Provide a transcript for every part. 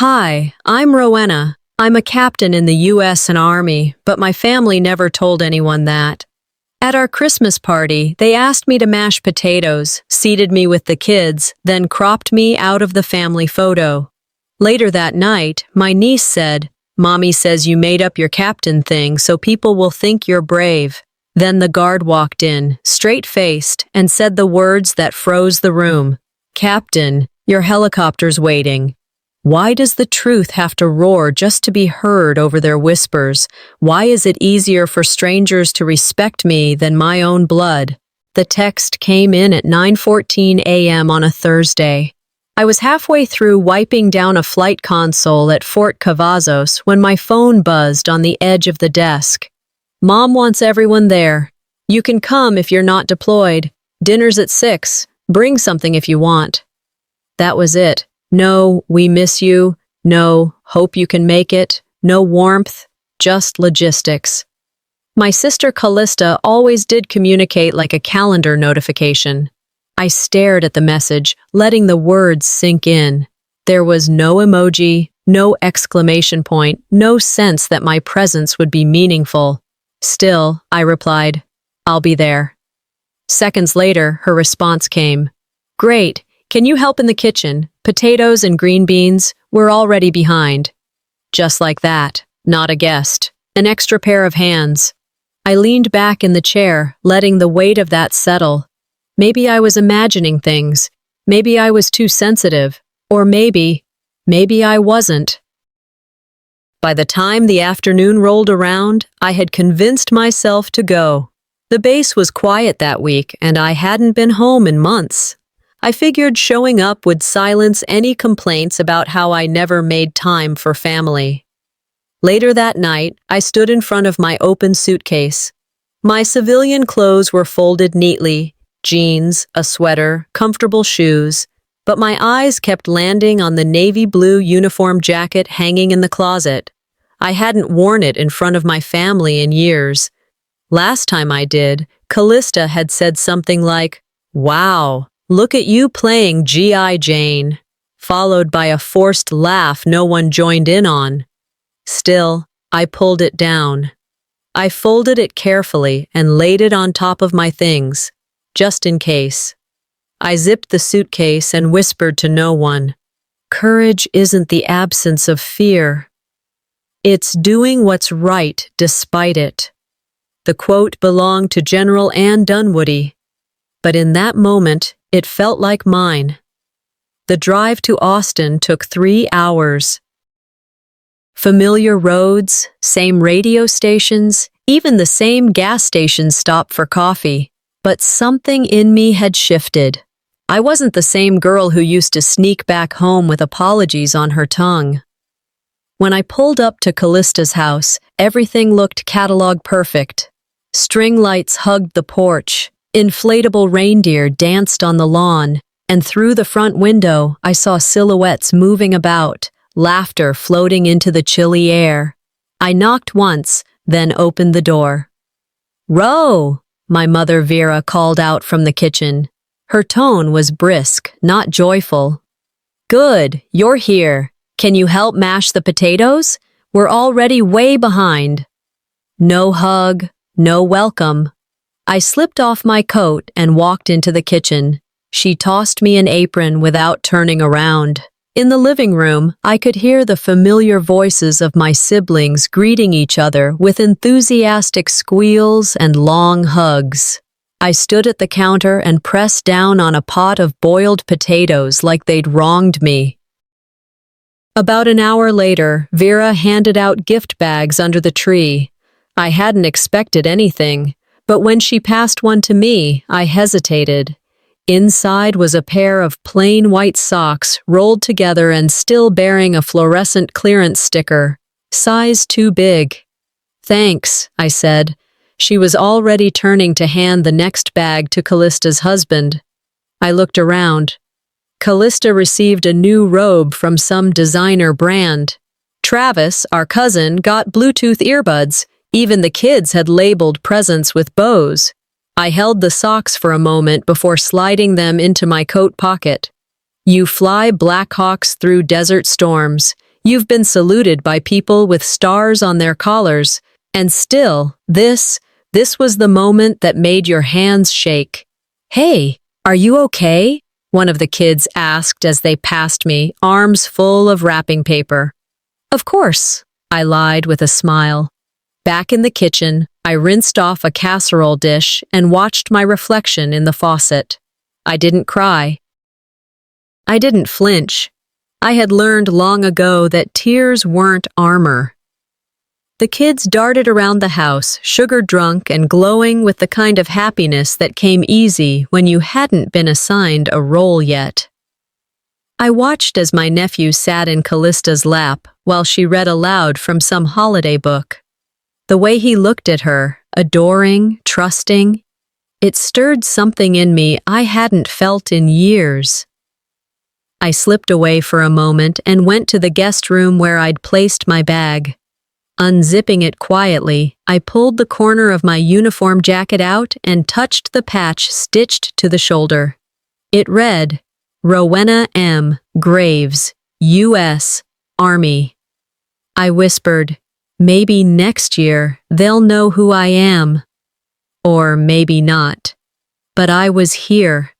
Hi, I'm Rowena. I'm a captain in the U.S. and Army, but my family never told anyone that. At our Christmas party, they asked me to mash potatoes, seated me with the kids, then cropped me out of the family photo. Later that night, my niece said, "Mommy says you made up your captain thing so people will think you're brave." Then the guard walked in, straight-faced, and said the words that froze the room. "Captain, your helicopter's waiting." Why does the truth have to roar just to be heard over their whispers? Why is it easier for strangers to respect me than my own blood? The text came in at 9:14 a.m. on a Thursday. I was halfway through wiping down a flight console at Fort Cavazos when my phone buzzed on the edge of the desk. "Mom wants everyone there. You can come if you're not deployed. Dinner's at 6. Bring something if you want." That was it. No, "we miss you." No, "hope you can make it." No warmth, just logistics. My sister Callista always did communicate like a calendar notification. I stared at the message, letting the words sink in. There was no emoji, no exclamation point, no sense that my presence would be meaningful. Still, I replied, "I'll be there." Seconds later, her response came. "Great. Can you help in the kitchen? Potatoes and green beans, we're already behind." Just like that, not a guest, an extra pair of hands. I leaned back in the chair, letting the weight of that settle. Maybe I was imagining things. Maybe I was too sensitive. Or maybe I wasn't. By the time the afternoon rolled around, I had convinced myself to go. The base was quiet that week, and I hadn't been home in months. I figured showing up would silence any complaints about how I never made time for family. Later that night, I stood in front of my open suitcase. My civilian clothes were folded neatly, jeans, a sweater, comfortable shoes, but my eyes kept landing on the navy blue uniform jacket hanging in the closet. I hadn't worn it in front of my family in years. Last time I did, Callista had said something like, "Wow, look at you playing G.I. Jane," followed by a forced laugh no one joined in on. Still, I pulled it down. I folded it carefully and laid it on top of my things, just in case. I zipped the suitcase and whispered to no one, "Courage isn't the absence of fear. It's doing what's right despite it." The quote belonged to General Ann Dunwoody, but in that moment, it felt like mine. The drive to Austin took 3 hours. Familiar roads, same radio stations, even the same gas station stop for coffee. But something in me had shifted. I wasn't the same girl who used to sneak back home with apologies on her tongue. When I pulled up to Callista's house, everything looked catalog perfect. String lights hugged the porch. Inflatable reindeer danced on the lawn, and through the front window I saw silhouettes moving about, laughter floating into the chilly air. I knocked once, then opened the door. "Ro!" my mother Vera called out from the kitchen. Her tone was brisk, not joyful. "Good, you're here. Can you help mash the potatoes? We're already way behind." No hug, no welcome. I slipped off my coat and walked into the kitchen. She tossed me an apron without turning around. In the living room, I could hear the familiar voices of my siblings greeting each other with enthusiastic squeals and long hugs. I stood at the counter and pressed down on a pot of boiled potatoes like they'd wronged me. About an hour later, Vera handed out gift bags under the tree. I hadn't expected anything. But when she passed one to me, I hesitated. Inside was a pair of plain white socks rolled together and still bearing a fluorescent clearance sticker. Size too big. "Thanks," I said. She was already turning to hand the next bag to Callista's husband. I looked around. Callista received a new robe from some designer brand. Travis, our cousin, got Bluetooth earbuds. Even the kids had labeled presents with bows. I held the socks for a moment before sliding them into my coat pocket. "You fly Blackhawks through desert storms. You've been saluted by people with stars on their collars, and still, this was the moment that made your hands shake. "Hey, are you okay?" one of the kids asked as they passed me, arms full of wrapping paper. "Of course," I lied with a smile. Back in the kitchen, I rinsed off a casserole dish and watched my reflection in the faucet. I didn't cry. I didn't flinch. I had learned long ago that tears weren't armor. The kids darted around the house, sugar-drunk and glowing with the kind of happiness that came easy when you hadn't been assigned a role yet. I watched as my nephew sat in Callista's lap while she read aloud from some holiday book. The way he looked at her, adoring, trusting, it stirred something in me I hadn't felt in years. I slipped away for a moment and went to the guest room where I'd placed my bag. Unzipping it quietly, I pulled the corner of my uniform jacket out and touched the patch stitched to the shoulder. It read, "Rowena M. Graves, U.S. Army." I whispered, "Maybe next year they'll know who I am." Or maybe not. But I was here.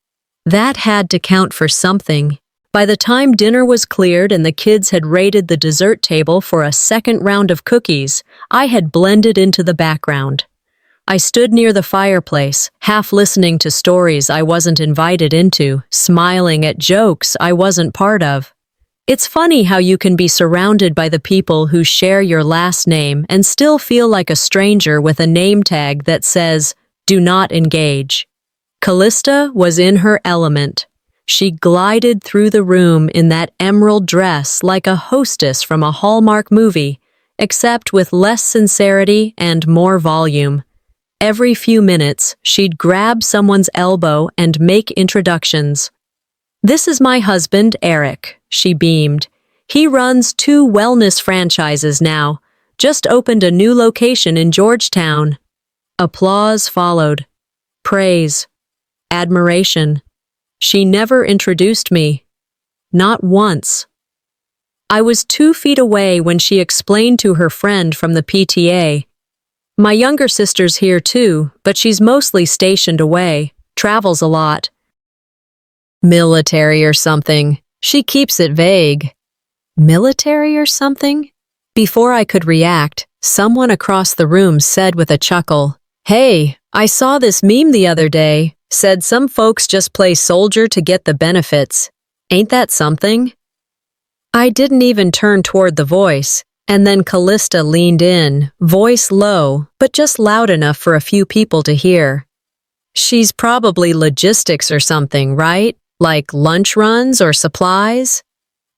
That had to count for something. By the time dinner was cleared and the kids had raided the dessert table for a second round of cookies, I had blended into the background. I stood near the fireplace, half listening to stories I wasn't invited into, smiling at jokes I wasn't part of. It's funny how you can be surrounded by the people who share your last name and still feel like a stranger with a name tag that says, "Do not engage." Callista was in her element. She glided through the room in that emerald dress like a hostess from a Hallmark movie, except with less sincerity and more volume. Every few minutes, she'd grab someone's elbow and make introductions. "This is my husband, Eric," she beamed. "He runs 2 wellness franchises now. Just opened a new location in Georgetown." Applause followed. Praise. Admiration. She never introduced me. Not once. I was 2 feet away when she explained to her friend from the PTA. "My younger sister's here too, but she's mostly stationed away, travels a lot. Military or something. She keeps it vague." Military or something? Before I could react, someone across the room said with a chuckle, "Hey, I saw this meme the other day. Said some folks just play soldier to get the benefits. Ain't that something?" I didn't even turn toward the voice, and then Callista leaned in, voice low, but just loud enough for a few people to hear. "She's probably logistics or something, right? Like lunch runs or supplies?"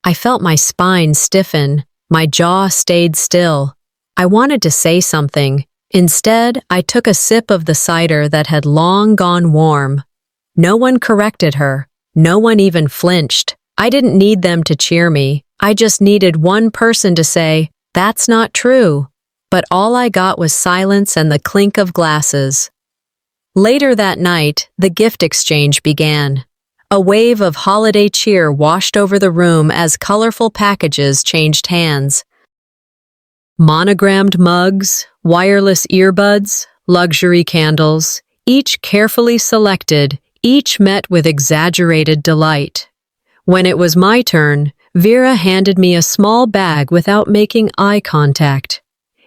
I felt my spine stiffen, my jaw stayed still. I wanted to say something. Instead, I took a sip of the cider that had long gone warm. No one corrected her. No one even flinched. I didn't need them to cheer me. I just needed one person to say, "That's not true." But all I got was silence and the clink of glasses. Later that night, the gift exchange began. A wave of holiday cheer washed over the room as colorful packages changed hands. Monogrammed mugs, wireless earbuds, luxury candles, each carefully selected, each met with exaggerated delight. When it was my turn, Vera handed me a small bag without making eye contact.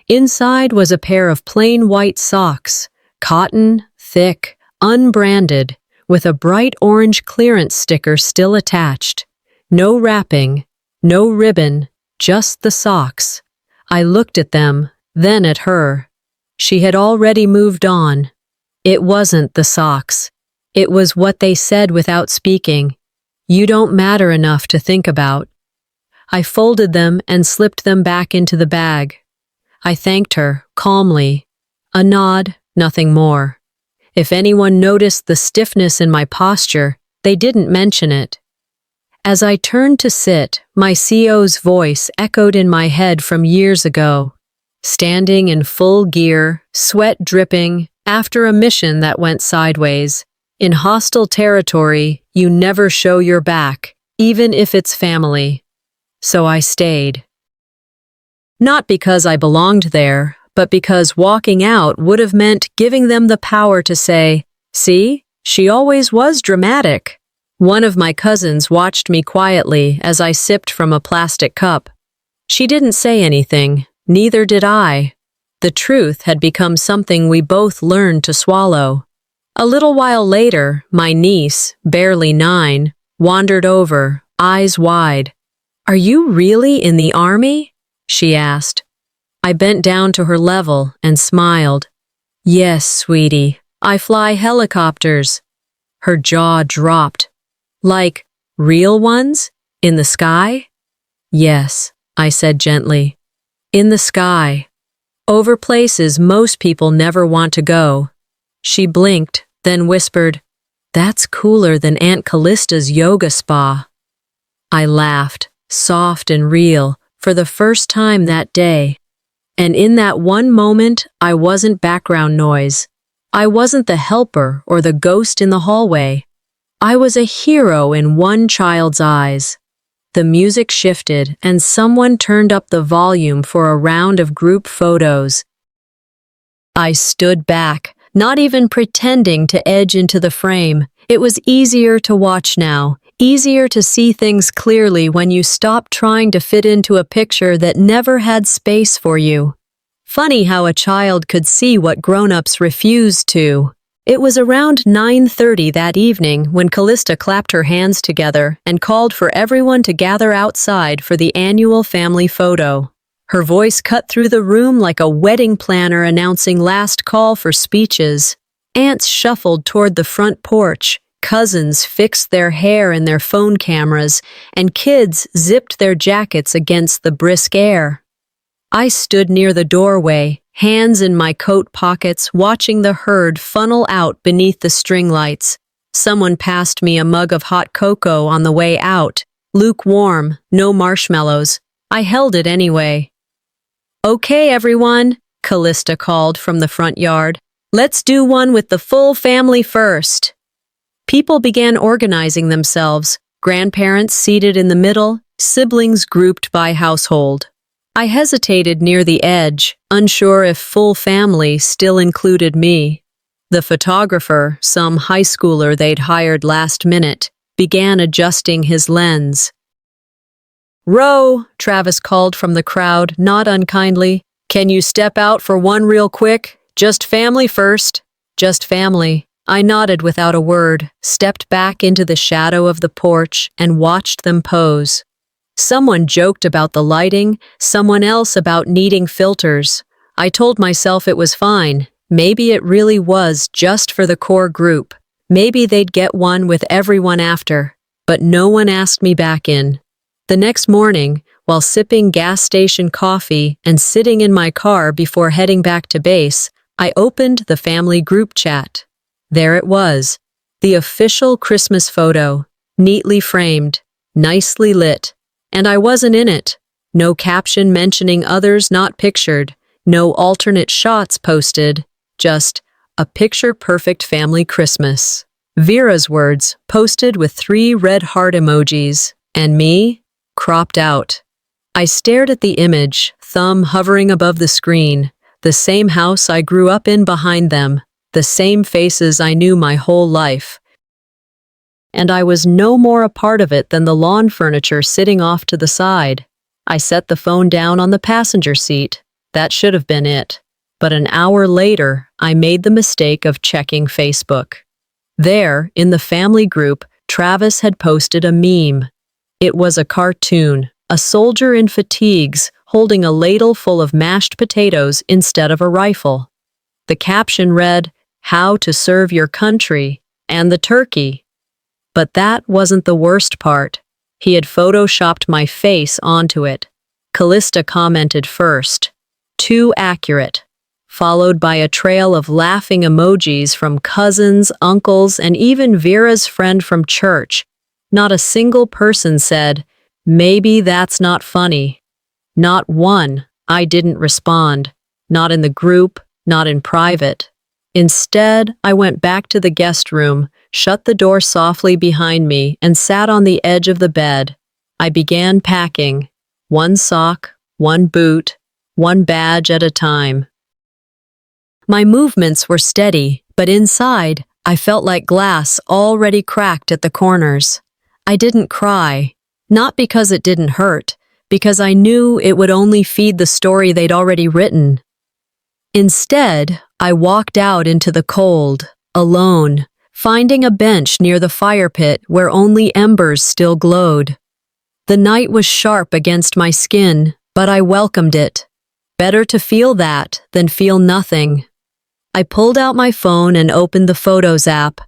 Inside was a pair of plain white socks, cotton, thick, unbranded, with a bright orange clearance sticker still attached. No wrapping, no ribbon, just the socks. I looked at them, then at her. She had already moved on. It wasn't the socks. It was what they said without speaking. "You don't matter enough to think about." I folded them and slipped them back into the bag. I thanked her, calmly. A nod, nothing more. If anyone noticed the stiffness in my posture, they didn't mention it. As I turned to sit, my CO's voice echoed in my head from years ago. Standing in full gear, sweat dripping, after a mission that went sideways. In hostile territory, you never show your back, even if it's family. So I stayed. Not because I belonged there, but because walking out would have meant giving them the power to say, "See, she always was dramatic." One of my cousins watched me quietly as I sipped from a plastic cup. She didn't say anything, neither did I. The truth had become something we both learned to swallow. A little while later, my niece, barely 9, wandered over, eyes wide. "Are you really in the army?" she asked. I bent down to her level and smiled. "Yes, sweetie, I fly helicopters." Her jaw dropped. "Like, real ones? In the sky?" "Yes," I said gently. "In the sky. Over places most people never want to go." She blinked, then whispered, "That's cooler than Aunt Callista's yoga spa." I laughed, soft and real, for the first time that day. And in that one moment, I wasn't background noise. I wasn't the helper or the ghost in the hallway. I was a hero in one child's eyes. The music shifted, and someone turned up the volume for a round of group photos. I stood back, not even pretending to edge into the frame. It was easier to watch now, easier to see things clearly when you stop trying to fit into a picture that never had space for you. Funny how a child could see what grown-ups refused to. It was around 9:30 that evening when Callista clapped her hands together and called for everyone to gather outside for the annual family photo. Her voice cut through the room like a wedding planner announcing last call for speeches. Aunts shuffled toward the front porch, cousins fixed their hair in their phone cameras, and kids zipped their jackets against the brisk air. I stood near the doorway, hands in my coat pockets, watching the herd funnel out beneath the string lights. Someone passed me a mug of hot cocoa on the way out, lukewarm, no marshmallows. I held it anyway. "Okay, everyone," Callista called from the front yard. "Let's do one with the full family first." People began organizing themselves, grandparents seated in the middle, siblings grouped by household. I hesitated near the edge, unsure if full family still included me. The photographer, some high schooler they'd hired last minute, began adjusting his lens. "Row," Travis called from the crowd, not unkindly. "Can you step out for one real quick? Just family first." "Just family." I nodded without a word, stepped back into the shadow of the porch, and watched them pose. Someone joked about the lighting, someone else about needing filters. I told myself it was fine. Maybe it really was just for the core group. Maybe they'd get one with everyone after. But no one asked me back in. The next morning, while sipping gas station coffee and sitting in my car before heading back to base, I opened the family group chat. There it was, the official Christmas photo, neatly framed, nicely lit. And I wasn't in it. No caption mentioning others not pictured, no alternate shots posted, just a picture-perfect family Christmas. Vera's words, posted with 3 red heart emojis, and me, cropped out. I stared at the image, thumb hovering above the screen, the same house I grew up in behind them, the same faces I knew my whole life. And I was no more a part of it than the lawn furniture sitting off to the side. I set the phone down on the passenger seat. That should have been it. But an hour later, I made the mistake of checking Facebook. There, in the family group, Travis had posted a meme. It was a cartoon, a soldier in fatigues holding a ladle full of mashed potatoes instead of a rifle. The caption read, "How to serve your country," and the turkey. But that wasn't the worst part. He had photoshopped my face onto it. Callista commented first, "Too accurate," followed by a trail of laughing emojis from cousins, uncles, and even Vera's friend from church. Not a single person said, "Maybe that's not funny." Not one. I didn't respond. Not in the group, not in private. Instead, I went back to the guest room, shut the door softly behind me, and sat on the edge of the bed. I began packing. 1 sock, 1 boot, one badge at a time. My movements were steady, but inside, I felt like glass already cracked at the corners. I didn't cry, not because it didn't hurt, because I knew it would only feed the story they'd already written. Instead, I walked out into the cold, alone, finding a bench near the fire pit where only embers still glowed. The night was sharp against my skin, but I welcomed it. Better to feel that than feel nothing. I pulled out my phone and opened the Photos app.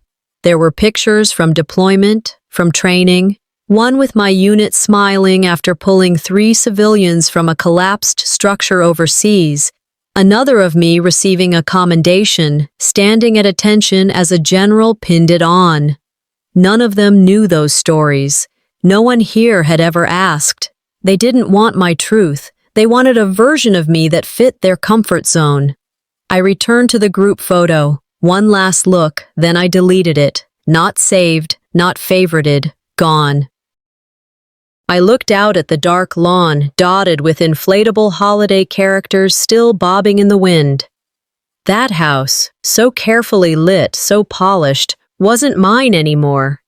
There were pictures from deployment, from training, one with my unit smiling after pulling 3 civilians from a collapsed structure overseas, another of me receiving a commendation, standing at attention as a general pinned it on. None of them knew those stories. No one here had ever asked. They didn't want my truth. They wanted a version of me that fit their comfort zone. I returned to the group photo. One last look, then I deleted it. Not saved, not favorited, gone. I looked out at the dark lawn, dotted with inflatable holiday characters still bobbing in the wind. That house, so carefully lit, so polished, wasn't mine anymore.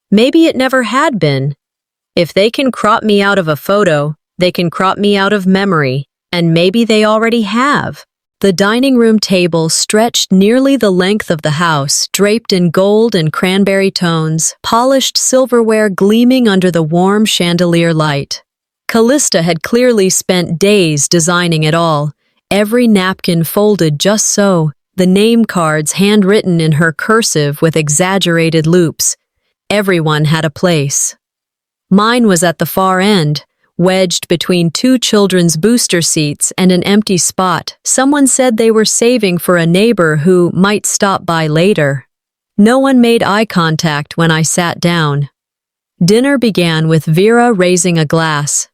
Maybe it never had been. If they can crop me out of a photo, they can crop me out of memory, and maybe they already have. The dining room table stretched nearly the length of the house, draped in gold and cranberry tones, polished silverware gleaming under the warm chandelier light. Callista had clearly spent days designing it all, every napkin folded just so, the name cards handwritten in her cursive with exaggerated loops. Everyone had a place. Mine was at the far end, wedged between 2 children's booster seats and an empty spot. Someone said they were saving for a neighbor who might stop by later. No one made eye contact when I sat down. Dinner began with Vera raising a glass.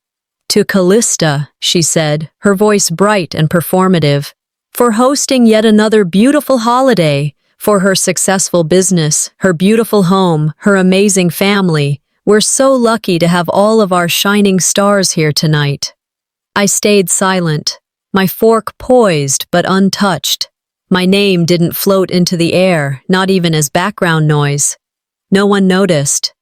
"To Callista," she said, her voice bright and performative, "for hosting yet another beautiful holiday, for her successful business, her beautiful home, her amazing family. We're so lucky to have all of our shining stars here tonight." I stayed silent, my fork poised but untouched. My name didn't float into the air, not even as background noise. No one noticed.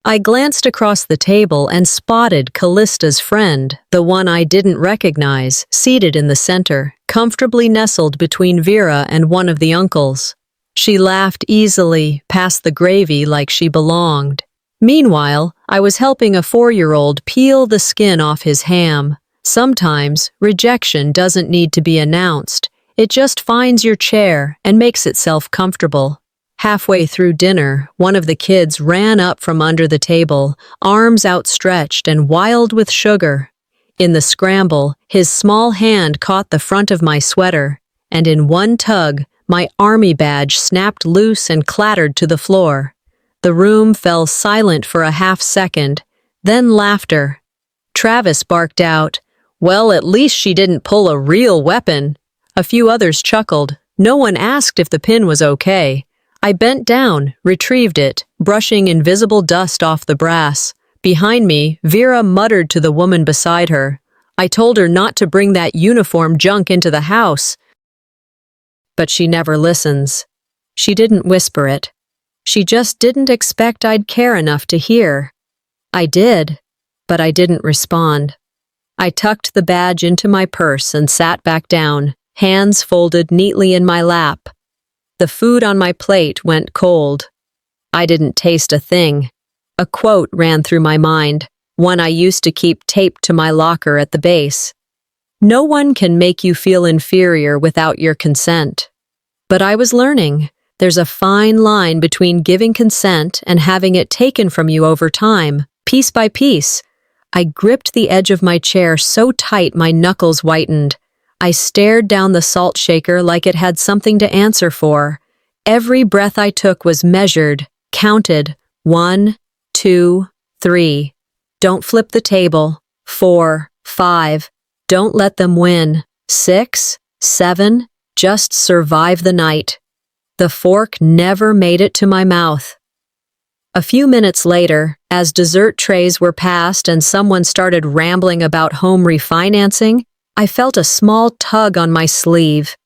I glanced across the table and spotted Callista's friend, the one I didn't recognize, seated in the center, comfortably nestled between Vera and one of the uncles. She laughed easily, past the gravy like she belonged. Meanwhile, I was helping a 4-year-old peel the skin off his ham. Sometimes, rejection doesn't need to be announced. It just finds your chair and makes itself comfortable. Halfway through dinner, one of the kids ran up from under the table, arms outstretched and wild with sugar. In the scramble, his small hand caught the front of my sweater, and in one tug, my army badge snapped loose and clattered to the floor. The room fell silent for a half-second, then laughter. Travis barked out, "Well, at least she didn't pull a real weapon." A few others chuckled. No one asked if the pin was okay. I bent down, retrieved it, brushing invisible dust off the brass. Behind me, Vera muttered to the woman beside her. "I told her not to bring that uniform junk into the house." But she never listens. She didn't whisper it. She just didn't expect I'd care enough to hear. I did, but I didn't respond. I tucked the badge into my purse and sat back down, hands folded neatly in my lap. The food on my plate went cold. I didn't taste a thing. A quote ran through my mind, one I used to keep taped to my locker at the base. "No one can make you feel inferior without your consent." But I was learning. There's a fine line between giving consent and having it taken from you over time, piece by piece. I gripped the edge of my chair so tight my knuckles whitened. I stared down the salt shaker like it had something to answer for. Every breath I took was measured, counted. 1, 2, 3. Don't flip the table. 4, 5. Don't let them win. 6, 7. Just survive the night. The fork never made it to my mouth. A few minutes later, as dessert trays were passed and someone started rambling about home refinancing, I felt a small tug on my sleeve.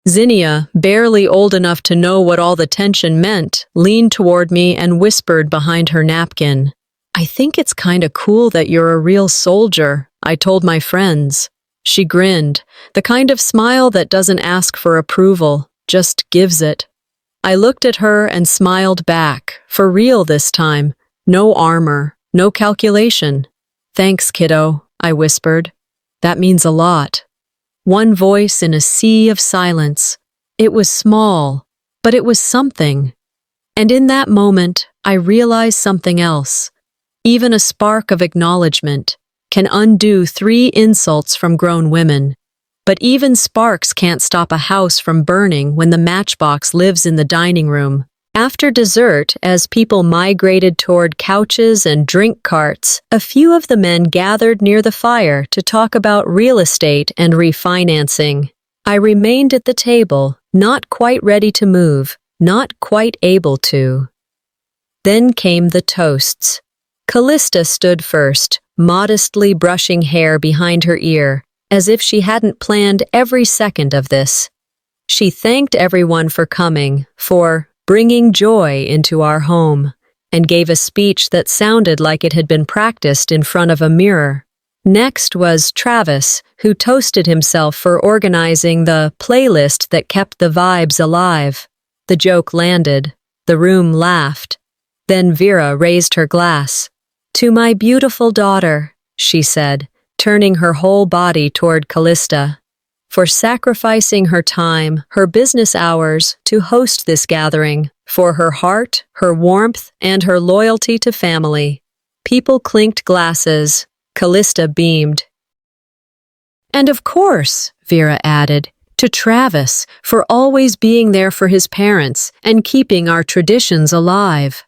Zinnia, barely old enough to know what all the tension meant, leaned toward me and whispered behind her napkin. "I think it's kinda cool that you're a real soldier," I told my friends. She grinned, the kind of smile that doesn't ask for approval, just gives it. I looked at her and smiled back, for real this time. No armor, no calculation. "Thanks, kiddo," I whispered. "That means a lot." One voice in a sea of silence. It was small, but it was something. And in that moment, I realized something else. Even a spark of acknowledgement can undo 3 insults from grown women. But even sparks can't stop a house from burning when the matchbox lives in the dining room. After dessert, as people migrated toward couches and drink carts, a few of the men gathered near the fire to talk about real estate and refinancing. I remained at the table, not quite ready to move, not quite able to. Then came the toasts. Callista stood first, modestly brushing hair behind her ear, as if she hadn't planned every second of this. She thanked everyone for coming, for bringing joy into our home, and gave a speech that sounded like it had been practiced in front of a mirror. Next was Travis, who toasted himself for organizing the playlist that kept the vibes alive. The joke landed. The room laughed. Then Vera raised her glass. "To my beautiful daughter," she said, turning her whole body toward Callista, "for sacrificing her time, her business hours, to host this gathering, for her heart, her warmth, and her loyalty to family." People clinked glasses. Callista beamed. "And of course," Vera added, "to Travis, for always being there for his parents and keeping our traditions alive."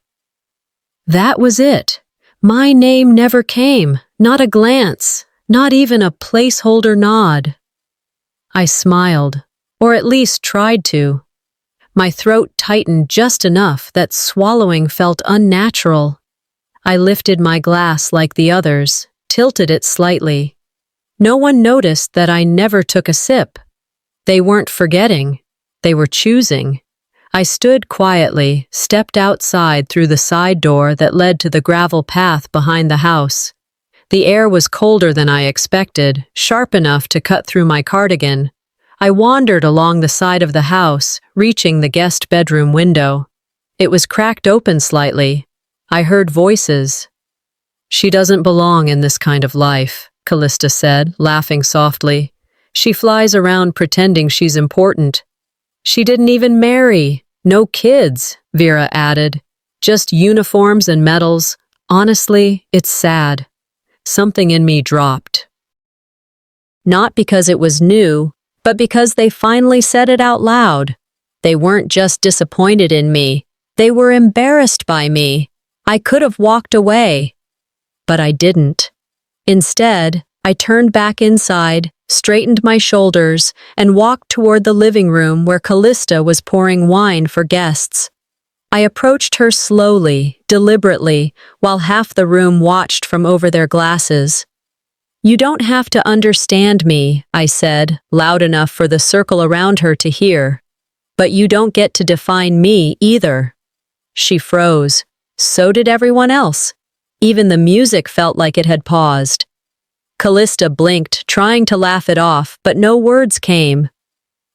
That was it. My name never came, not a glance, not even a placeholder nod. I smiled, or at least tried to. My throat tightened just enough that swallowing felt unnatural. I lifted my glass like the others, tilted it slightly. No one noticed that I never took a sip. They weren't forgetting. They were choosing. I stood quietly, stepped outside through the side door that led to the gravel path behind the house. The air was colder than I expected, sharp enough to cut through my cardigan. I wandered along the side of the house, reaching the guest bedroom window. It was cracked open slightly. I heard voices. "She doesn't belong in this kind of life," Callista said, laughing softly. "She flies around pretending she's important." "She didn't even marry. No kids," Vera added. "Just uniforms and medals. Honestly, it's sad." Something in me dropped. Not because it was new, but because they finally said it out loud. They weren't just disappointed in me. They were embarrassed by me. I could have walked away, but I didn't. Instead, I turned back inside, straightened my shoulders, and walked toward the living room where Callista was pouring wine for guests. I approached her slowly, deliberately, while half the room watched from over their glasses. "You don't have to understand me," I said, loud enough for the circle around her to hear. "But you don't get to define me either." She froze. So did everyone else. Even the music felt like it had paused. Callista blinked, trying to laugh it off, but no words came.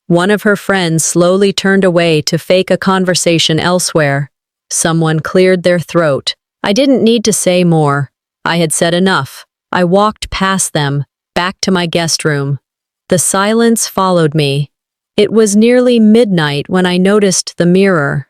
One of her friends slowly turned away to fake a conversation elsewhere. Someone cleared their throat. I didn't need to say more. I had said enough. I walked past them, back to my guest room. The silence followed me. It was nearly midnight when I noticed the mirror.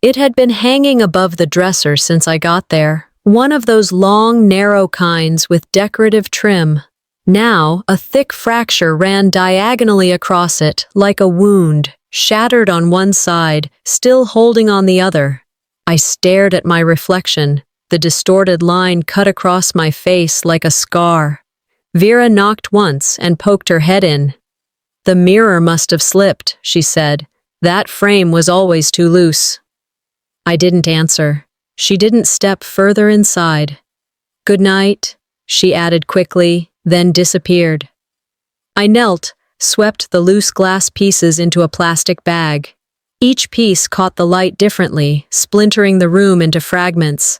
It had been hanging above the dresser since I got there, one of those long, narrow kinds with decorative trim. Now, a thick fracture ran diagonally across it, like a wound, shattered on one side, still holding on the other. I stared at my reflection. The distorted line cut across my face like a scar. Vera knocked once and poked her head in. "The mirror must have slipped," she said. "That frame was always too loose." I didn't answer. She didn't step further inside. "Good night," she added quickly, then disappeared. I knelt, swept the loose glass pieces into a plastic bag. Each piece caught the light differently, splintering the room into fragments.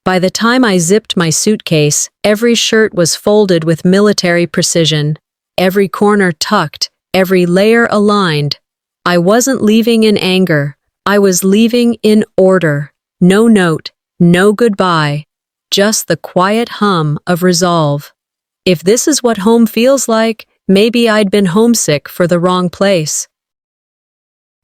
By the time I zipped my suitcase, every shirt was folded with military precision, every corner tucked, every layer aligned. I wasn't leaving in anger. I was leaving in order. No note, no goodbye, just the quiet hum of resolve. If this is what home feels like, maybe I'd been homesick for the wrong place.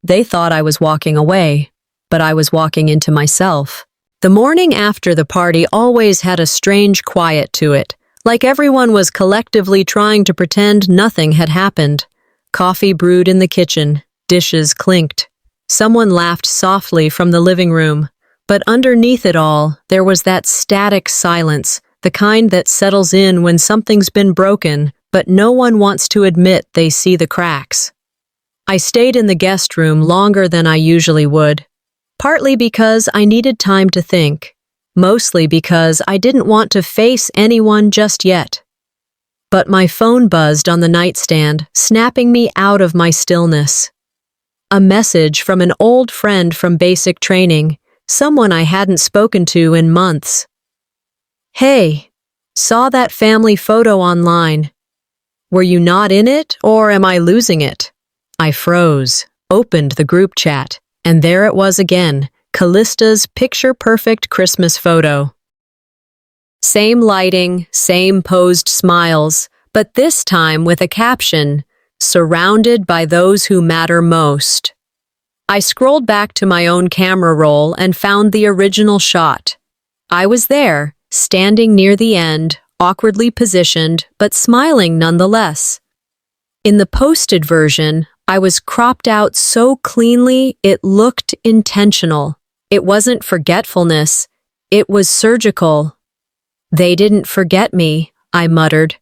They thought I was walking away, but I was walking into myself. The morning after the party always had a strange quiet to it, like everyone was collectively trying to pretend nothing had happened. Coffee brewed in the kitchen, dishes clinked. Someone laughed softly from the living room, but underneath it all, there was that static silence, the kind that settles in when something's been broken, but no one wants to admit they see the cracks. I stayed in the guest room longer than I usually would, partly because I needed time to think, mostly because I didn't want to face anyone just yet. But my phone buzzed on the nightstand, snapping me out of my stillness. A message from an old friend from basic training, someone I hadn't spoken to in months. "Hey, saw that family photo online. Were you not in it, or am I losing it?" I froze, opened the group chat, and there it was again, Callista's picture-perfect Christmas photo. Same lighting, same posed smiles, but this time with a caption, "Surrounded by those who matter most." I scrolled back to my own camera roll and found the original shot. I was there, standing near the end, awkwardly positioned, but smiling nonetheless. In the posted version, I was cropped out so cleanly it looked intentional. It wasn't forgetfulness, it was surgical. "They didn't forget me," I muttered.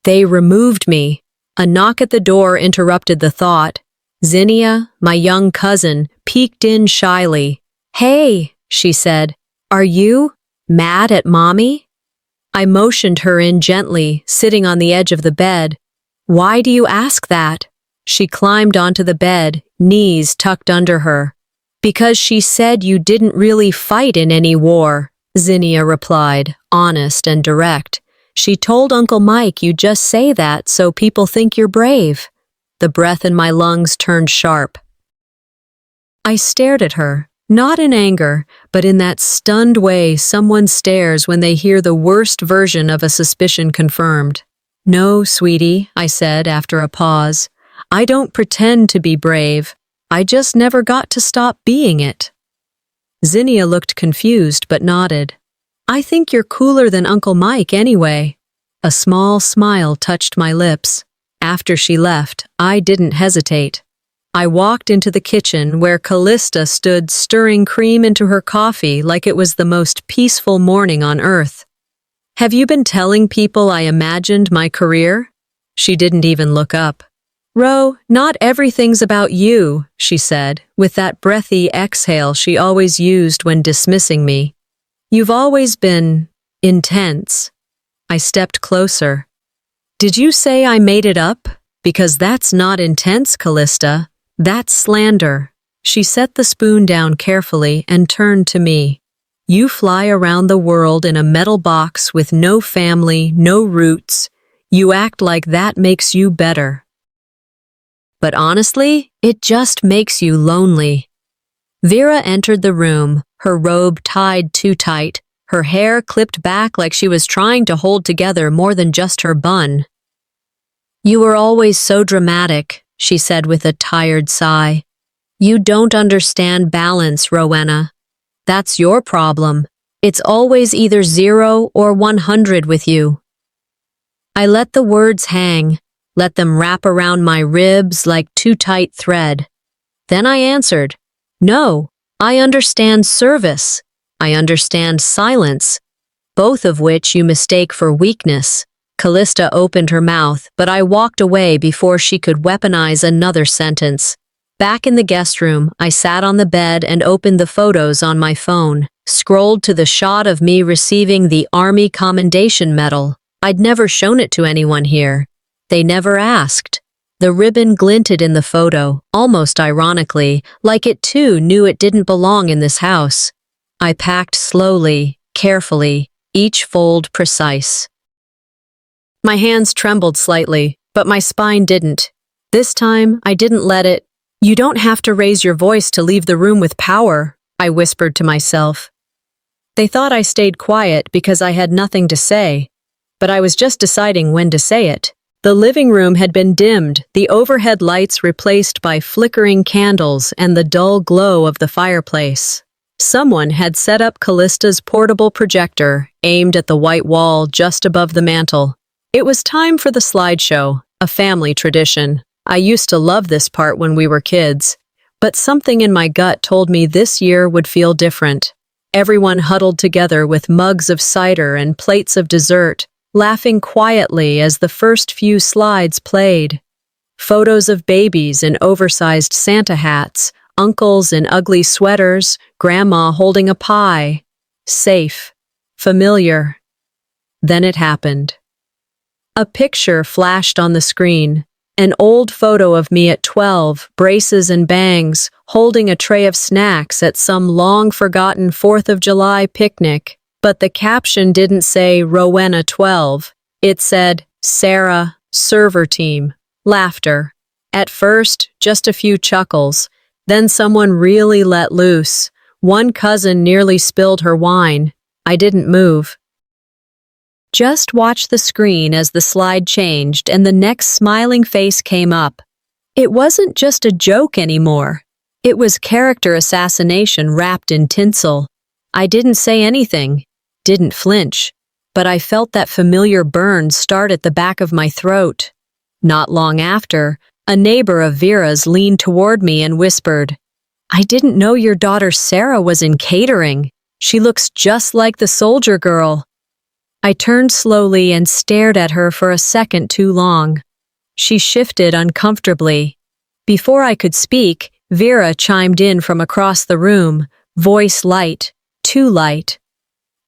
"They removed me." A knock at the door interrupted the thought. Zinnia, my young cousin, peeked in shyly. "Hey," she said, "are you mad at Mommy?" I motioned her in gently, sitting on the edge of the bed. "Why do you ask that?" She climbed onto the bed, knees tucked under her. "Because she said you didn't really fight in any war," Zinnia replied, honest and direct. "She told Uncle Mike you just say that so people think you're brave." The breath in my lungs turned sharp. I stared at her, not in anger, but in that stunned way someone stares when they hear the worst version of a suspicion confirmed. "No, sweetie," I said after a pause. "I don't pretend to be brave. I just never got to stop being it." Zinnia looked confused but nodded. "I think you're cooler than Uncle Mike anyway." A small smile touched my lips. After she left, I didn't hesitate. I walked into the kitchen where Callista stood stirring cream into her coffee like it was the most peaceful morning on earth. "Have you been telling people I imagined my career?" She didn't even look up. "Ro, not everything's about you," she said, with that breathy exhale she always used when dismissing me. "You've always been intense." I stepped closer. "Did you say I made it up? Because that's not intense, Callista. That's slander." She set the spoon down carefully and turned to me. "You fly around the world in a metal box with no family, no roots. You act like that makes you better. But honestly, it just makes you lonely." Vera entered the room, her robe tied too tight, her hair clipped back like she was trying to hold together more than just her bun. "You were always so dramatic," she said with a tired sigh. "You don't understand balance, Rowena. That's your problem. It's always either 0 or 100 with you." I let the words hang, let them wrap around my ribs like too tight thread. Then I answered, "No, I understand service. I understand silence, both of which you mistake for weakness." Callista opened her mouth, but I walked away before she could weaponize another sentence. Back in the guest room, I sat on the bed and opened the photos on my phone, scrolled to the shot of me receiving the Army Commendation Medal. I'd never shown it to anyone here. They never asked. The ribbon glinted in the photo, almost ironically, like it too knew it didn't belong in this house. I packed slowly, carefully, each fold precise. My hands trembled slightly, but my spine didn't. This time, I didn't let it. "You don't have to raise your voice to leave the room with power," I whispered to myself. They thought I stayed quiet because I had nothing to say, but I was just deciding when to say it. The living room had been dimmed, the overhead lights replaced by flickering candles and the dull glow of the fireplace. Someone had set up Callista's portable projector, aimed at the white wall just above the mantel. It was time for the slideshow, a family tradition. I used to love this part when we were kids, but something in my gut told me this year would feel different. Everyone huddled together with mugs of cider and plates of dessert, laughing quietly as the first few slides played. Photos of babies in oversized Santa hats, uncles in ugly sweaters, grandma holding a pie. Safe. Familiar. Then it happened. A picture flashed on the screen. An old photo of me at 12, braces and bangs, holding a tray of snacks at some long-forgotten 4th of July picnic. But the caption didn't say Rowena 12. It said, Sarah, server team. Laughter. At first, just a few chuckles. Then someone really let loose. One cousin nearly spilled her wine. I didn't move. Just watch the screen as the slide changed and the next smiling face came up. It wasn't just a joke anymore. It was character assassination wrapped in tinsel. I didn't say anything, didn't flinch, but I felt that familiar burn start at the back of my throat. Not long after, a neighbor of Vera's leaned toward me and whispered, "I didn't know your daughter Sarah was in catering. She looks just like the soldier girl." I turned slowly and stared at her for a second too long. She shifted uncomfortably. Before I could speak, Vera chimed in from across the room, voice light, too light.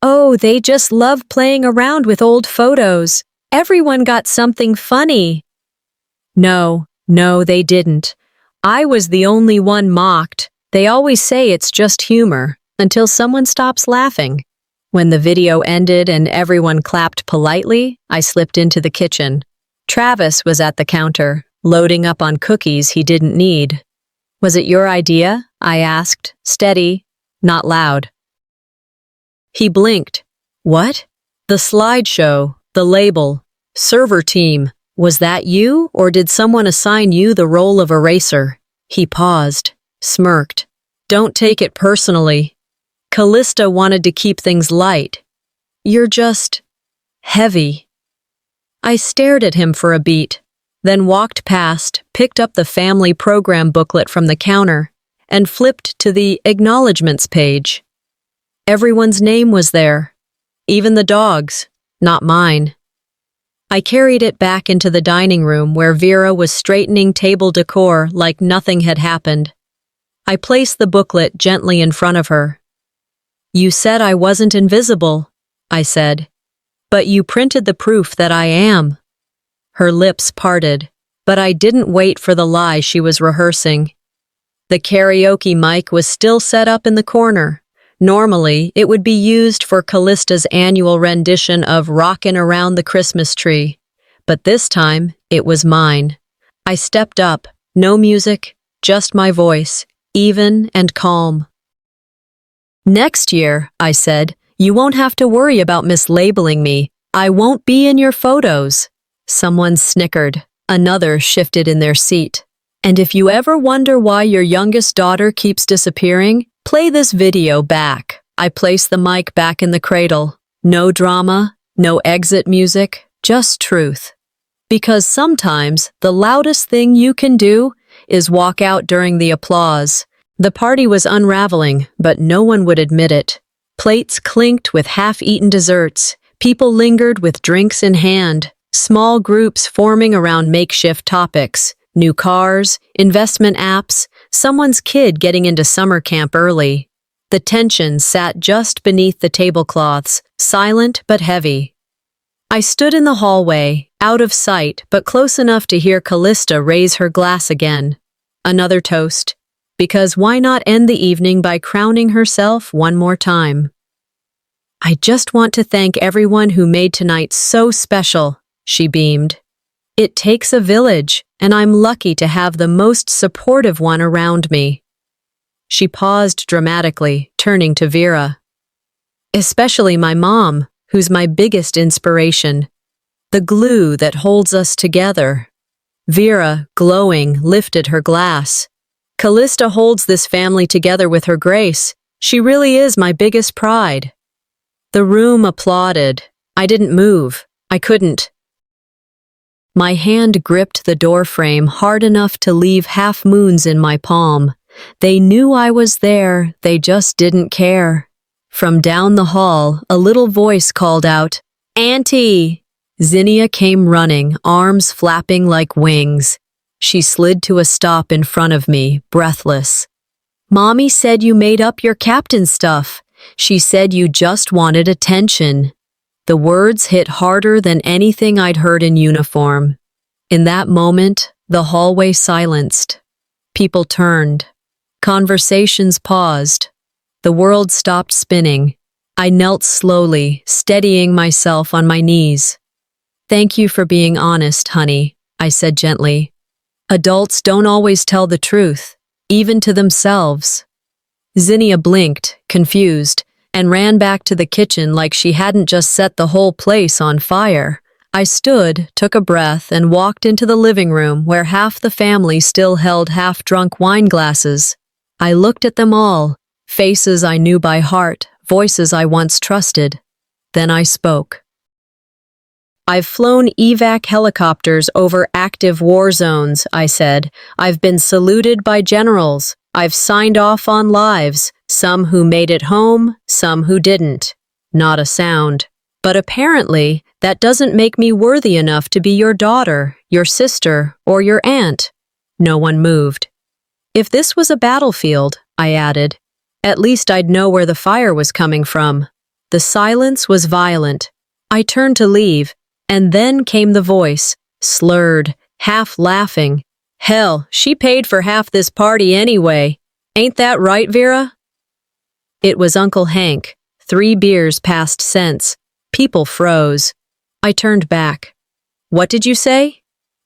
"Oh, they just love playing around with old photos. Everyone got something funny." No, they didn't. I was the only one mocked. They always say it's just humor, until someone stops laughing. When the video ended and everyone clapped politely, I slipped into the kitchen. Travis was at the counter, loading up on cookies he didn't need. "Was it your idea?" I asked, steady, not loud. He blinked. "What?" "The slideshow, the label, server team. Was that you, or did someone assign you the role of eraser?" He paused, smirked. "Don't take it personally. Callista wanted to keep things light. You're just heavy." I stared at him for a beat, then walked past, picked up the family program booklet from the counter, and flipped to the acknowledgements page. Everyone's name was there, even the dog's, not mine. I carried it back into the dining room where Vera was straightening table decor like nothing had happened. I placed the booklet gently in front of her. "You said I wasn't invisible," I said, "but you printed the proof that I am." Her lips parted, but I didn't wait for the lie she was rehearsing. The karaoke mic was still set up in the corner. Normally, it would be used for Callista's annual rendition of Rockin' Around the Christmas Tree, but this time, it was mine. I stepped up, no music, just my voice, even and calm. "Next year," I said, "you won't have to worry about mislabeling me. I won't be in your photos." Someone snickered. Another shifted in their seat. "And if you ever wonder why your youngest daughter keeps disappearing, play this video back." I placed the mic back in the cradle. No drama, no exit music, just truth. Because sometimes the loudest thing you can do is walk out during the applause. The party was unraveling, but no one would admit it. Plates clinked with half-eaten desserts. People lingered with drinks in hand. Small groups forming around makeshift topics. New cars, investment apps, someone's kid getting into summer camp early. The tension sat just beneath the tablecloths, silent but heavy. I stood in the hallway, out of sight, but close enough to hear Callista raise her glass again. Another toast. Because why not end the evening by crowning herself one more time? I just want to thank everyone who made tonight so special, she beamed. It takes a village, and I'm lucky to have the most supportive one around me. She paused dramatically, turning to Vera. Especially my mom, who's my biggest inspiration. The glue that holds us together. Vera, glowing, lifted her glass. Callista holds this family together with her grace. She really is my biggest pride. The room applauded. I didn't move. I couldn't. My hand gripped the doorframe hard enough to leave half moons in my palm. They knew I was there, they just didn't care. From down the hall, a little voice called out, "Auntie!" Zinnia came running, arms flapping like wings. She slid to a stop in front of me, breathless. "Mommy said you made up your captain stuff. She said you just wanted attention." The words hit harder than anything I'd heard in uniform. In that moment, the hallway silenced. People turned. Conversations paused. The world stopped spinning. I knelt slowly, steadying myself on my knees. "Thank you for being honest, honey," I said gently. "Adults don't always tell the truth, even to themselves." Zinnia blinked, confused, and ran back to the kitchen like she hadn't just set the whole place on fire. I stood, took a breath, and walked into the living room where half the family still held half-drunk wine glasses. I looked at them all, faces I knew by heart, voices I once trusted. Then I spoke. "I've flown evac helicopters over active war zones," I said. "I've been saluted by generals. I've signed off on lives, some who made it home, some who didn't. Not a sound. But apparently, that doesn't make me worthy enough to be your daughter, your sister, or your aunt." No one moved. "If this was a battlefield," I added, "at least I'd know where the fire was coming from." The silence was violent. I turned to leave, and then came the voice, slurred, half laughing. "Hell, she paid for half this party anyway. Ain't that right, Vera?" It was Uncle Hank. 3 beers past cents. People froze. I turned back. "What did you say?"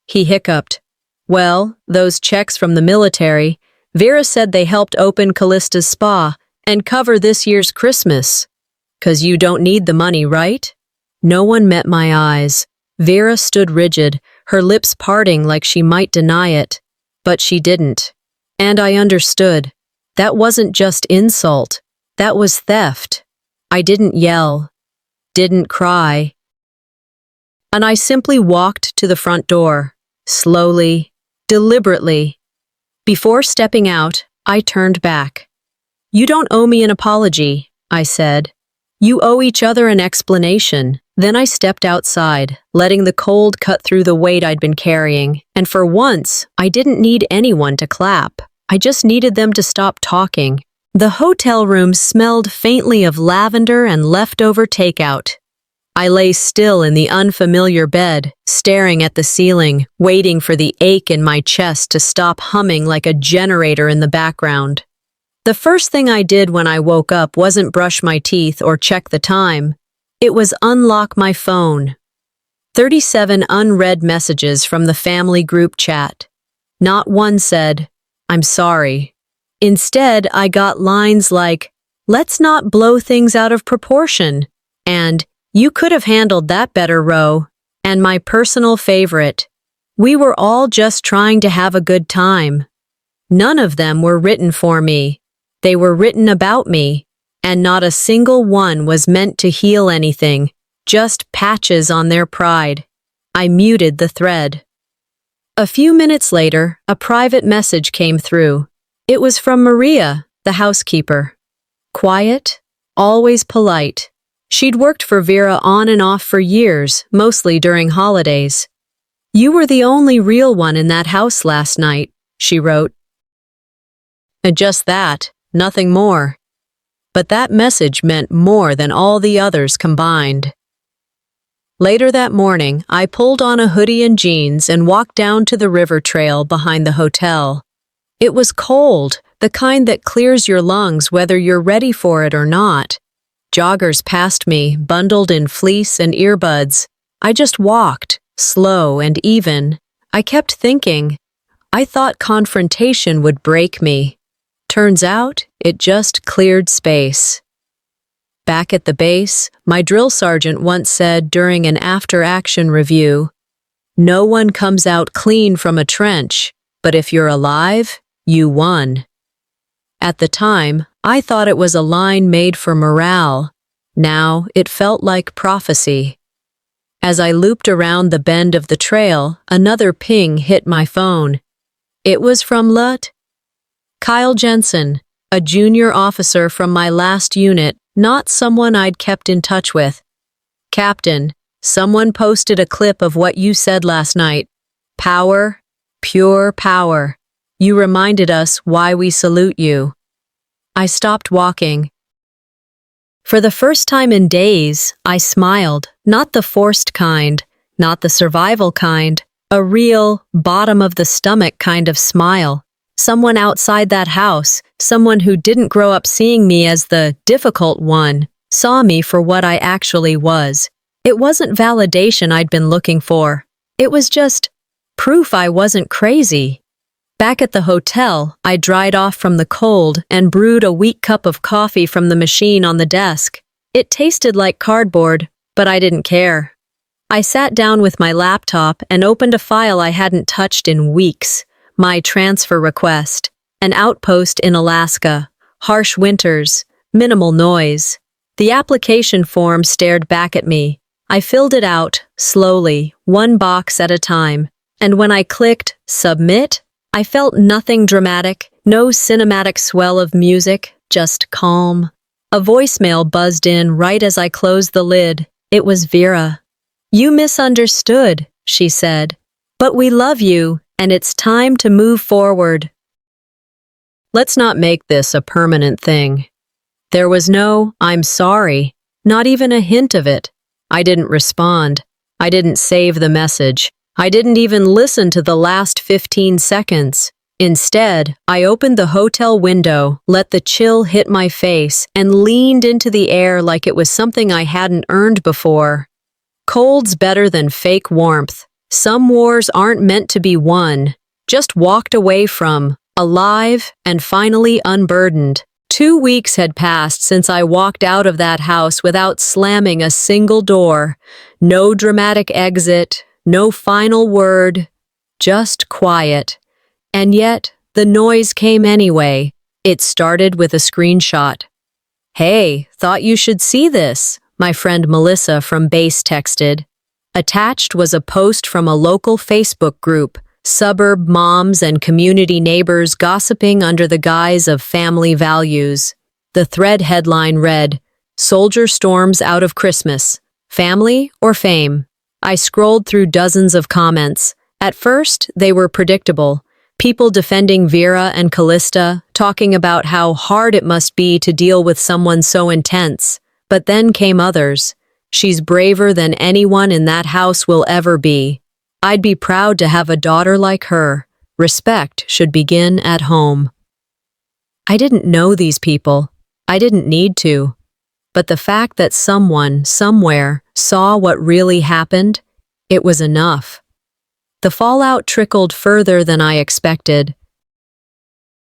He hiccuped. "Well, those checks from the military. Vera said they helped open Callista's spa and cover this year's Christmas. 'Cause you don't need the money, right?" No one met my eyes. Vera stood rigid, her lips parting like she might deny it. But she didn't. And I understood. That wasn't just insult. That was theft. I didn't yell. Didn't cry. And I simply walked to the front door. Slowly, deliberately. Before stepping out, I turned back. "You don't owe me an apology," I said. "You owe each other an explanation." Then I stepped outside, letting the cold cut through the weight I'd been carrying, and for once, I didn't need anyone to clap. I just needed them to stop talking. The hotel room smelled faintly of lavender and leftover takeout. I lay still in the unfamiliar bed, staring at the ceiling, waiting for the ache in my chest to stop humming like a generator in the background. The first thing I did when I woke up wasn't brush my teeth or check the time. It was unlock my phone. 37 unread messages from the family group chat. Not one said, "I'm sorry." Instead, I got lines like, "Let's not blow things out of proportion," and "You could have handled that better, Ro," and my personal favorite, "We were all just trying to have a good time." None of them were written for me. They were written about me. And not a single one was meant to heal anything, just patches on their pride. I muted the thread. A few minutes later, a private message came through. It was from Maria, the housekeeper. Quiet, always polite. She'd worked for Vera on and off for years, mostly during holidays. "You were the only real one in that house last night," she wrote. And just that, nothing more. But that message meant more than all the others combined. Later that morning, I pulled on a hoodie and jeans and walked down to the river trail behind the hotel. It was cold, the kind that clears your lungs whether you're ready for it or not. Joggers passed me, bundled in fleece and earbuds. I just walked, slow and even. I kept thinking, I thought confrontation would break me. Turns out, it just cleared space. Back at the base, my drill sergeant once said during an after-action review, "No one comes out clean from a trench, but if you're alive, you won." At the time, I thought it was a line made for morale. Now, it felt like prophecy. As I looped around the bend of the trail, another ping hit my phone. It was from Kyle Jensen, a junior officer from my last unit, not someone I'd kept in touch with. "Captain, someone posted a clip of what you said last night. Power, pure power. You reminded us why we salute you." I stopped walking. For the first time in days, I smiled, not the forced kind, not the survival kind, a real, bottom-of-the-stomach kind of smile. Someone outside that house, someone who didn't grow up seeing me as the difficult one, saw me for what I actually was. It wasn't validation I'd been looking for. It was just proof I wasn't crazy. Back at the hotel, I dried off from the cold and brewed a weak cup of coffee from the machine on the desk. It tasted like cardboard, but I didn't care. I sat down with my laptop and opened a file I hadn't touched in weeks. My transfer request, an outpost in Alaska, harsh winters, minimal noise. The application form stared back at me. I filled it out, slowly, one box at a time, and when I clicked submit, I felt nothing dramatic, no cinematic swell of music, just calm. A voicemail buzzed in right as I closed the lid. It was Vera. "You misunderstood," she said. "But we love you, and it's time to move forward. Let's not make this a permanent thing." There was no "I'm sorry," not even a hint of it. I didn't respond. I didn't save the message. I didn't even listen to the last 15 seconds. Instead, I opened the hotel window, let the chill hit my face, and leaned into the air like it was something I hadn't earned before. Cold's better than fake warmth. Some wars aren't meant to be won, just walked away from, alive and finally unburdened. 2 weeks had passed since I walked out of that house without slamming a single door. No dramatic exit, no final word, just quiet. And yet, the noise came anyway. It started with a screenshot. "Hey, thought you should see this," my friend Melissa from base texted. Attached was a post from a local Facebook group, suburb moms and community neighbors gossiping under the guise of family values. The thread headline read, "Soldier storms out of Christmas. Family or fame?" I scrolled through dozens of comments. At first, they were predictable. People defending Vera and Callista, talking about how hard it must be to deal with someone so intense. But then came others. "She's braver than anyone in that house will ever be. I'd be proud to have a daughter like her. Respect should begin at home." I didn't know these people. I didn't need to. But the fact that someone, somewhere, saw what really happened, it was enough. The fallout trickled further than I expected.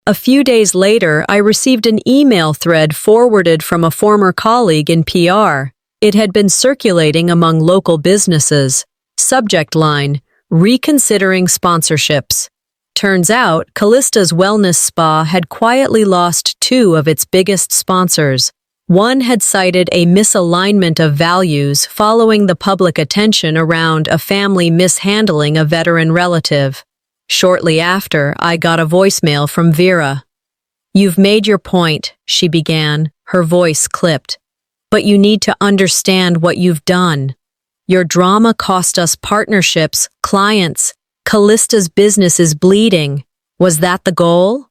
A few days later, I received an email thread forwarded from a former colleague in PR. It had been circulating among local businesses. Subject line, "Reconsidering sponsorships." Turns out, Callista's wellness spa had quietly lost 2 of its biggest sponsors. One had cited a misalignment of values following the public attention around a family mishandling a veteran relative. Shortly after, I got a voicemail from Vera. "You've made your point," she began, her voice clipped. "But you need to understand what you've done. Your drama cost us partnerships, clients. Callista's business is bleeding. Was that the goal?"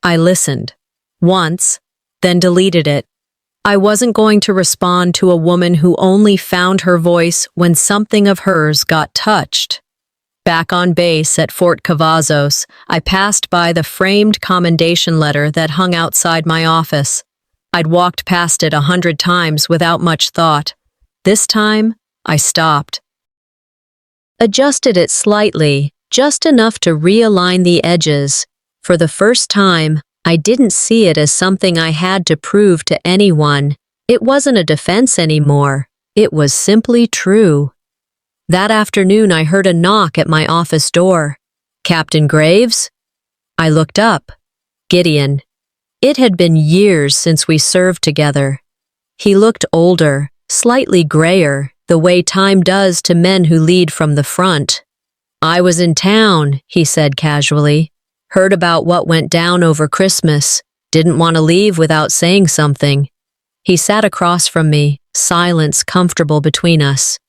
I listened. Once, then deleted it. I wasn't going to respond to a woman who only found her voice when something of hers got touched. Back on base at Fort Cavazos, I passed by the framed commendation letter that hung outside my office. I'd walked past it 100 times without much thought. This time, I stopped. Adjusted it slightly, just enough to realign the edges. For the first time, I didn't see it as something I had to prove to anyone. It wasn't a defense anymore. It was simply true. That afternoon, I heard a knock at my office door. "Captain Graves?" I looked up. Gideon. It had been years since we served together. He looked older, slightly grayer, the way time does to men who lead from the front. "I was in town," he said casually. "Heard about what went down over Christmas. Didn't want to leave without saying something." He sat across from me, silence comfortable between us.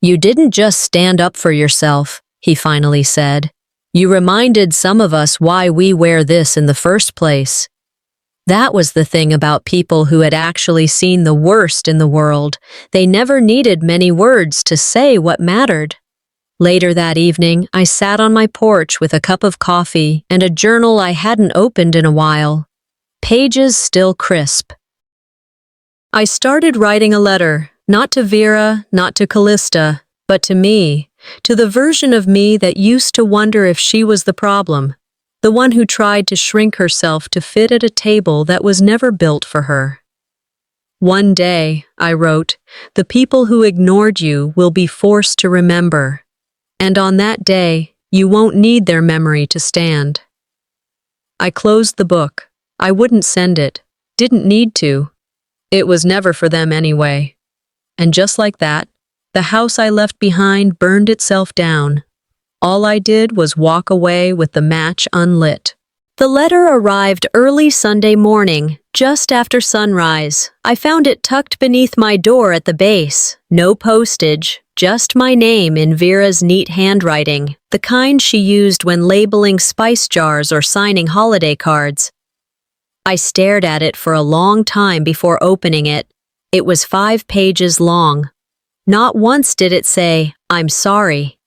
"You didn't just stand up for yourself," he finally said. "You reminded some of us why we wear this in the first place." That was the thing about people who had actually seen the worst in the world. They never needed many words to say what mattered. Later that evening, I sat on my porch with a cup of coffee and a journal I hadn't opened in a while. Pages still crisp. I started writing a letter, not to Vera, not to Callista, but to me, to the version of me that used to wonder if she was the problem, the one who tried to shrink herself to fit at a table that was never built for her. "One day," I wrote, "the people who ignored you will be forced to remember. And on that day, you won't need their memory to stand." I closed the book. I wouldn't send it. Didn't need to. It was never for them anyway. And just like that, the house I left behind burned itself down. All I did was walk away with the match unlit. The letter arrived early Sunday morning, just after sunrise. I found it tucked beneath my door at the base. No postage, just my name in Vera's neat handwriting, the kind she used when labeling spice jars or signing holiday cards. I stared at it for a long time before opening it. It was 5 pages long. Not once did it say, "I'm sorry."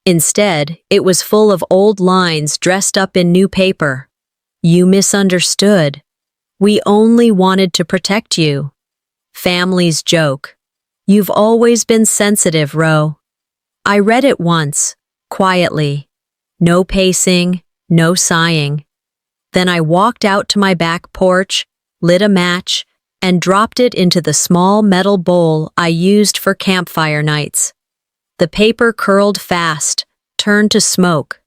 Instead, it was full of old lines dressed up in new paper. "You misunderstood. We only wanted to protect you. Families joke. You've always been sensitive, Ro." I read it once, quietly. No pacing, no sighing. Then I walked out to my back porch, lit a match, and dropped it into the small metal bowl I used for campfire nights. The paper curled fast, turned to smoke.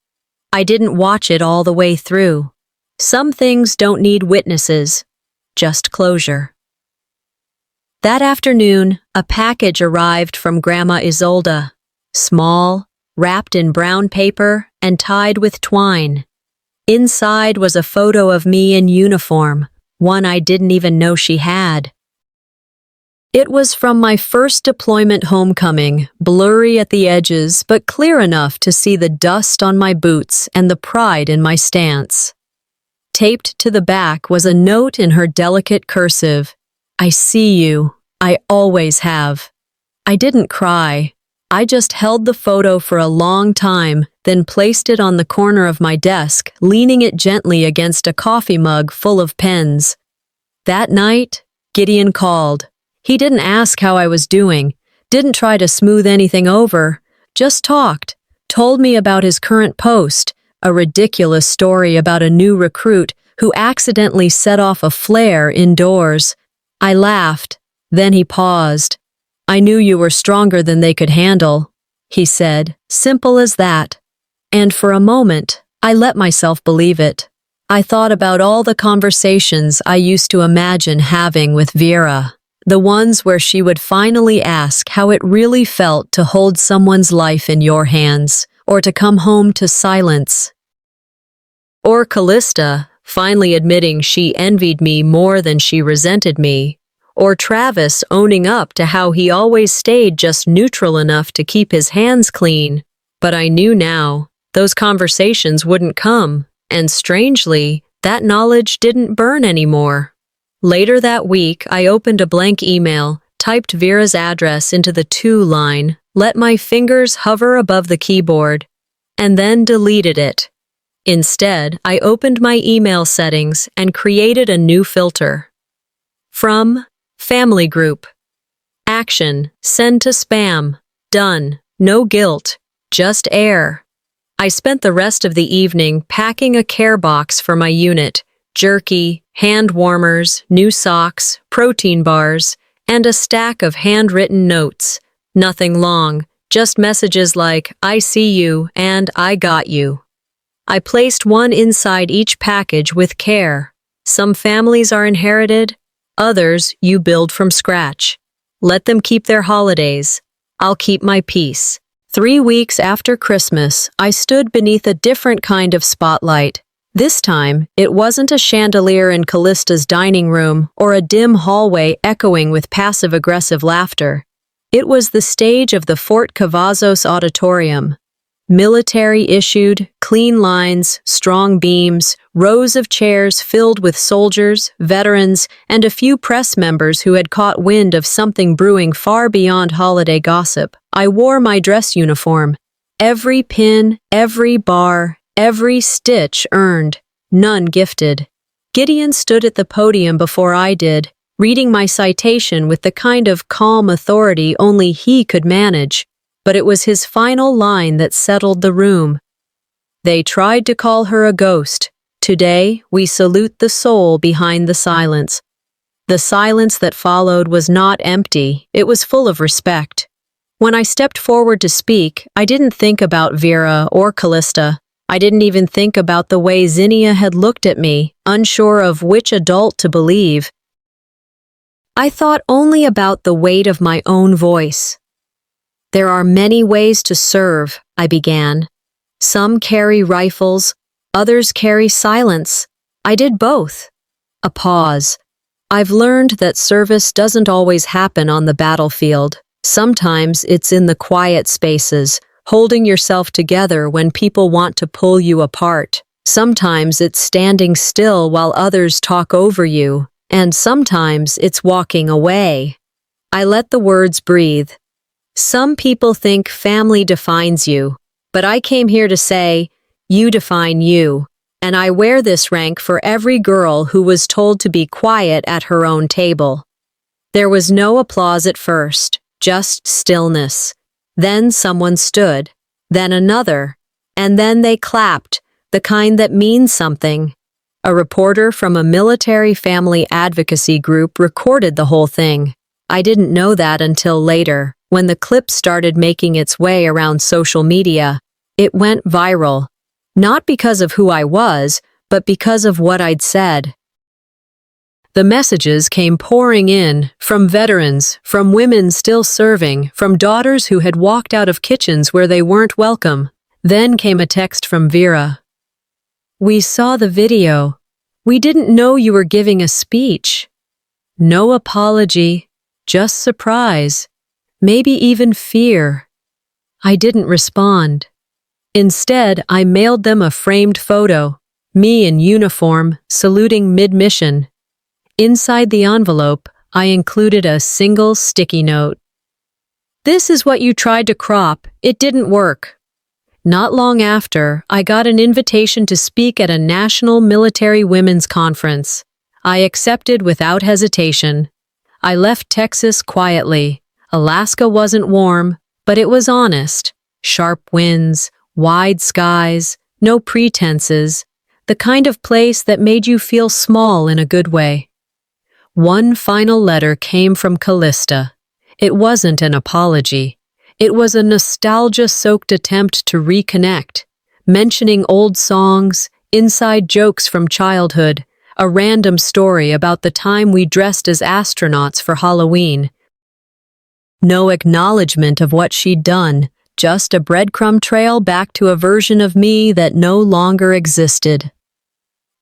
I didn't watch it all the way through. Some things don't need witnesses, just closure. That afternoon, a package arrived from Grandma Isolda. Small, wrapped in brown paper and tied with twine. Inside was a photo of me in uniform, one I didn't even know she had. It was from my first deployment homecoming, blurry at the edges but clear enough to see the dust on my boots and the pride in my stance. Taped to the back was a note in her delicate cursive. "I see you. I always have." I didn't cry. I just held the photo for a long time, then placed it on the corner of my desk, leaning it gently against a coffee mug full of pens. That night, Gideon called. He didn't ask how I was doing, didn't try to smooth anything over, just talked, told me about his current post, a ridiculous story about a new recruit who accidentally set off a flare indoors. I laughed, then he paused. "I knew you were stronger than they could handle," he said, simple as that. And for a moment, I let myself believe it. I thought about all the conversations I used to imagine having with Vera. The ones where she would finally ask how it really felt to hold someone's life in your hands, or to come home to silence. Or Callista, finally admitting she envied me more than she resented me. Or Travis owning up to how he always stayed just neutral enough to keep his hands clean. But I knew now, those conversations wouldn't come, and strangely, that knowledge didn't burn anymore. Later that week, I opened a blank email, typed Vera's address into the to line, let my fingers hover above the keyboard, and then deleted it. Instead, I opened my email settings and created a new filter. From Family Group. Action, send to spam. Done. No guilt. Just air. I spent the rest of the evening packing a care box for my unit, jerky, hand warmers, new socks, protein bars, and a stack of handwritten notes. Nothing long, just messages like, I see you and I got you. I placed one inside each package with care. Some families are inherited, others you build from scratch. Let them keep their holidays. I'll keep my peace. 3 weeks after Christmas, I stood beneath a different kind of spotlight. This time, it wasn't a chandelier in Callista's dining room or a dim hallway echoing with passive-aggressive laughter. It was the stage of the Fort Cavazos Auditorium. Military-issued, clean lines, strong beams, rows of chairs filled with soldiers, veterans, and a few press members who had caught wind of something brewing far beyond holiday gossip. I wore my dress uniform. Every pin, every bar, every stitch earned, none gifted. Gideon stood at the podium before I did, reading my citation with the kind of calm authority only he could manage. But it was his final line that settled the room. They tried to call her a ghost. Today, we salute the soul behind the silence. The silence that followed was not empty, it was full of respect. When I stepped forward to speak, I didn't think about Vera or Callista. I didn't even think about the way Zinnia had looked at me, unsure of which adult to believe. I thought only about the weight of my own voice. There are many ways to serve, I began. Some carry rifles, others carry silence. I did both. A pause. I've learned that service doesn't always happen on the battlefield. Sometimes it's in the quiet spaces, holding yourself together when people want to pull you apart. Sometimes it's standing still while others talk over you, and sometimes it's walking away. I let the words breathe. Some people think family defines you, but I came here to say, you define you, and I wear this rank for every girl who was told to be quiet at her own table. There was no applause at first, just stillness. Then someone stood, then another, and then they clapped, the kind that means something. A reporter from a military family advocacy group recorded the whole thing. I didn't know that until later. When the clip started making its way around social media, it went viral. Not because of who I was, but because of what I'd said. The messages came pouring in, from veterans, from women still serving, from daughters who had walked out of kitchens where they weren't welcome. Then came a text from Vera. We saw the video. We didn't know you were giving a speech. No apology, just surprise. Maybe even fear. I didn't respond. Instead, I mailed them a framed photo, me in uniform, saluting mid-mission. Inside the envelope, I included a single sticky note. This is what you tried to crop. It didn't work. Not long after, I got an invitation to speak at a national military women's conference. I accepted without hesitation. I left Texas quietly. Alaska wasn't warm, but it was honest. Sharp winds, wide skies, no pretenses, the kind of place that made you feel small in a good way. One final letter came from Callista. It wasn't an apology. It was a nostalgia-soaked attempt to reconnect, mentioning old songs, inside jokes from childhood, a random story about the time we dressed as astronauts for Halloween. No acknowledgement of what she'd done, just a breadcrumb trail back to a version of me that no longer existed.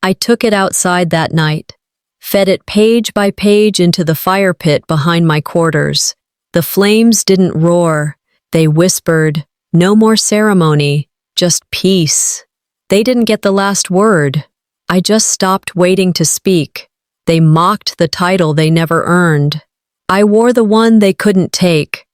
I took it outside that night, fed it page by page into the fire pit behind my quarters. The flames didn't roar, they whispered, no more ceremony, just peace. They didn't get the last word. I just stopped waiting to speak. They mocked the title they never earned. I wore the one they couldn't take.